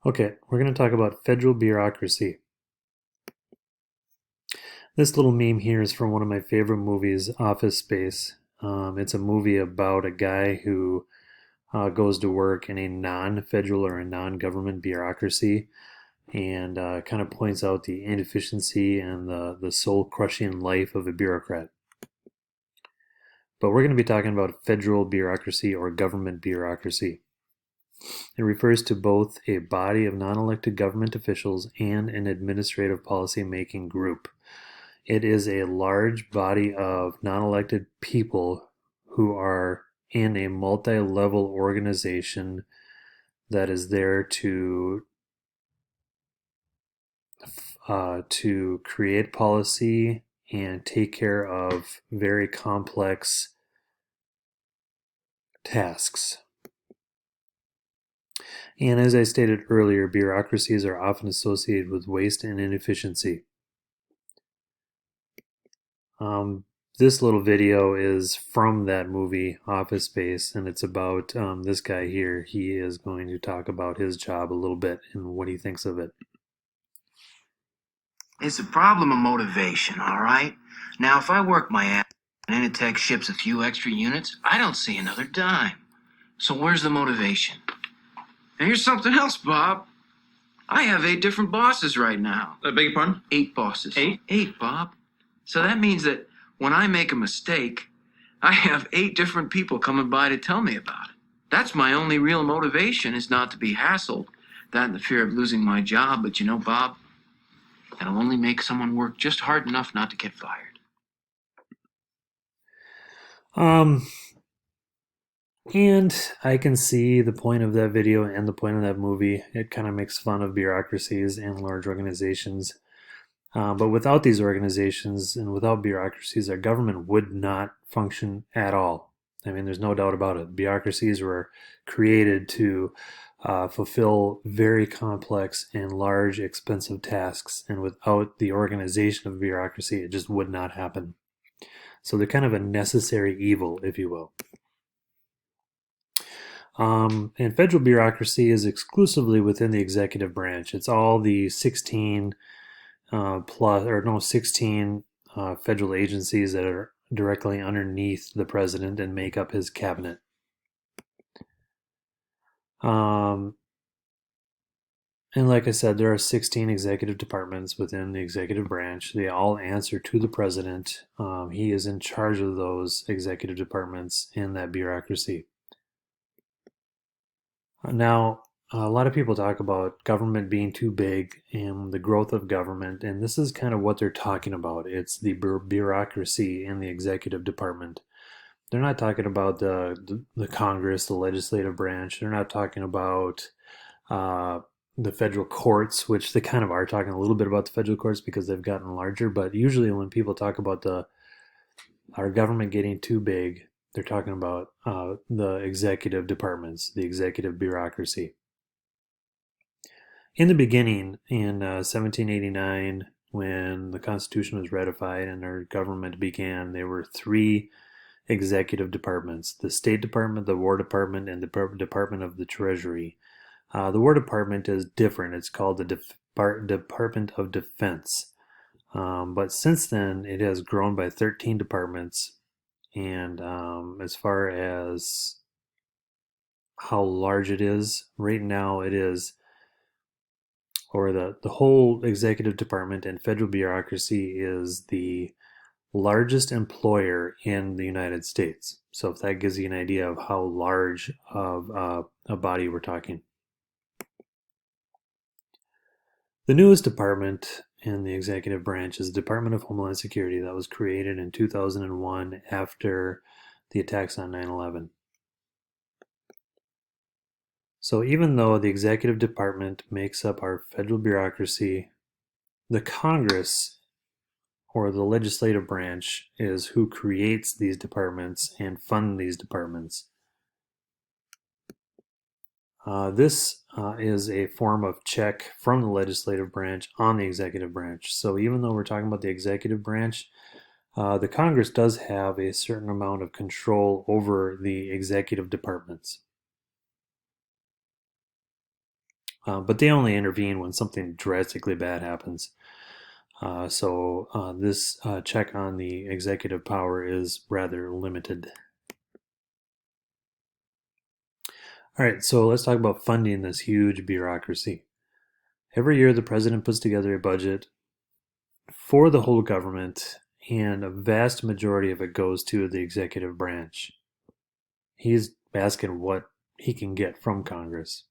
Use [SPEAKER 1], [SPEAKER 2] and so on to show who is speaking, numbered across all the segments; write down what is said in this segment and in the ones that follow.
[SPEAKER 1] Okay, we're going to talk about federal bureaucracy. This little meme here is from one of my favorite movies, Office Space. It's a movie about a guy who goes to work in a non-federal or a non-government bureaucracy and kind of points out the inefficiency and the soul-crushing life of a bureaucrat. But we're going to be talking about federal bureaucracy or government bureaucracy. It refers to both a body of non-elected government officials and an administrative policy-making group. It is a large body of non-elected people who are in a multi-level organization that is there to create policy and take care of very complex tasks. And as I stated earlier, bureaucracies are often associated with waste and inefficiency. This little video is from that movie, Office Space, and it's about this guy here. He is going to talk about his job a little bit and what he thinks of it.
[SPEAKER 2] It's a problem of motivation, all right? Now, if I work my ass and Initech ships a few extra units, I don't see another dime. So where's the motivation? And here's something else, Bob. I have 8 different bosses right now.
[SPEAKER 3] I beg your pardon?
[SPEAKER 2] 8 bosses.
[SPEAKER 3] 8?
[SPEAKER 2] 8, Bob. So that means that when I make a mistake, I have 8 different people coming by to tell me about it. That's my only real motivation, is not to be hassled. That and the fear of losing my job. But you know, Bob, that'll only make someone work just hard enough not to get fired.
[SPEAKER 1] And I can see the point of that video and the point of that movie. It kind of makes fun of bureaucracies and large organizations. But without these organizations and without bureaucracies, our government would not function at all. I mean, there's no doubt about it. Bureaucracies were created to fulfill very complex and large, expensive tasks, and without the organization of bureaucracy, it just would not happen. So they're kind of a necessary evil, if you will. And federal bureaucracy is exclusively within the executive branch. It's all the 16 federal agencies that are directly underneath the president and make up his cabinet. And like I said, there are 16 executive departments within the executive branch. They all answer to the president. He is in charge of those executive departments in that bureaucracy. Now, a lot of people talk about government being too big and the growth of government, and this is kind of what they're talking about. It's the bureaucracy in the executive department. They're not talking about the Congress, the legislative branch. They're not talking about the federal courts, which they kind of are talking a little bit about the federal courts because they've gotten larger. But usually, when people talk about our government getting too big, they're talking about the executive departments, the executive bureaucracy. In the beginning, in 1789, when the Constitution was ratified and our government began, there were 3 executive departments: the State Department, the War Department, and the Department of the Treasury. The War Department is different. It's called the Department of Defense. But since then, it has grown by 13 departments. And as far as how large it is, right now it is, or the whole executive department and federal bureaucracy is the largest employer in the United States. So if that gives you an idea of how large of a body we're talking. The newest department in the executive branch is the Department of Homeland Security that was created in 2001 after the attacks on 9/11. So even though the executive department makes up our federal bureaucracy, the Congress or the legislative branch is who creates these departments and fund these departments. This is a form of check from the legislative branch on the executive branch. So even though we're talking about the executive branch, the Congress does have a certain amount of control over the executive departments. but they only intervene when something drastically bad happens. This check on the executive power is rather limited. All right, so let's talk about funding this huge bureaucracy. Every year, the president puts together a budget for the whole government, and a vast majority of it goes to the executive branch. He's asking what he can get from Congress.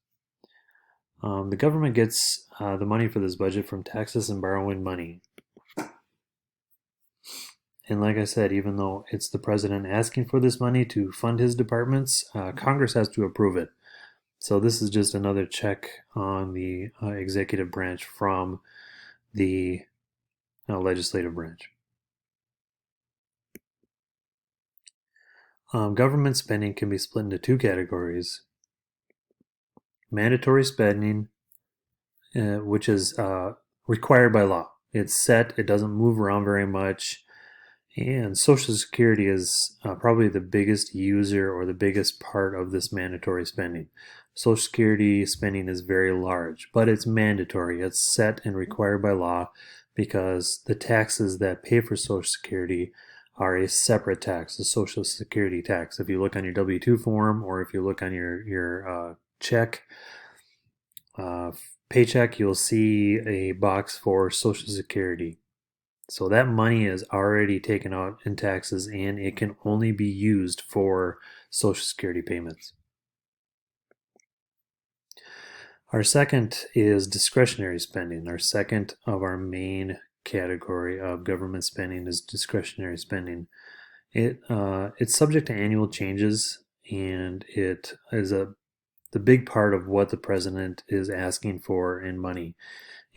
[SPEAKER 1] The government gets the money for this budget from taxes and borrowing money. And like I said, even though it's the president asking for this money to fund his departments, Congress has to approve it. So this is just another check on the executive branch from the legislative branch. Government spending can be split into two categories. Mandatory spending, which is required by law. It's set, it doesn't move around very much. And Social Security is probably the biggest user or the biggest part of this mandatory spending. Social Security spending is very large, but it's mandatory. It's set and required by law because the taxes that pay for Social Security are a separate tax, a Social Security tax. If you look on your W-2 form or if you look on your check, paycheck, you'll see a box for Social Security. So that money is already taken out in taxes and it can only be used for Social Security payments. Our second is discretionary spending. Our second of our main category of government spending is discretionary spending. It's subject to annual changes, and it is the big part of what the president is asking for in money.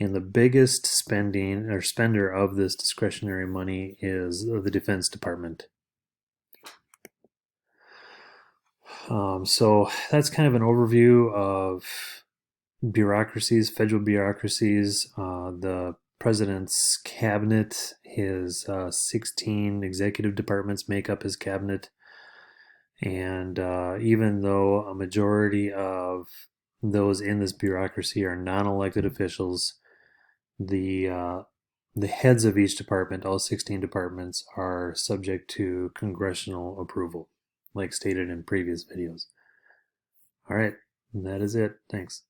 [SPEAKER 1] And the biggest spending or spender of this discretionary money is the Defense Department. So that's kind of an overview of bureaucracies, federal bureaucracies, the president's cabinet, his 16 executive departments make up his cabinet. And even though a majority of those in this bureaucracy are non-elected officials, the heads of each department, all 16 departments, are subject to congressional approval, like stated in previous videos. All right, that is it. Thanks.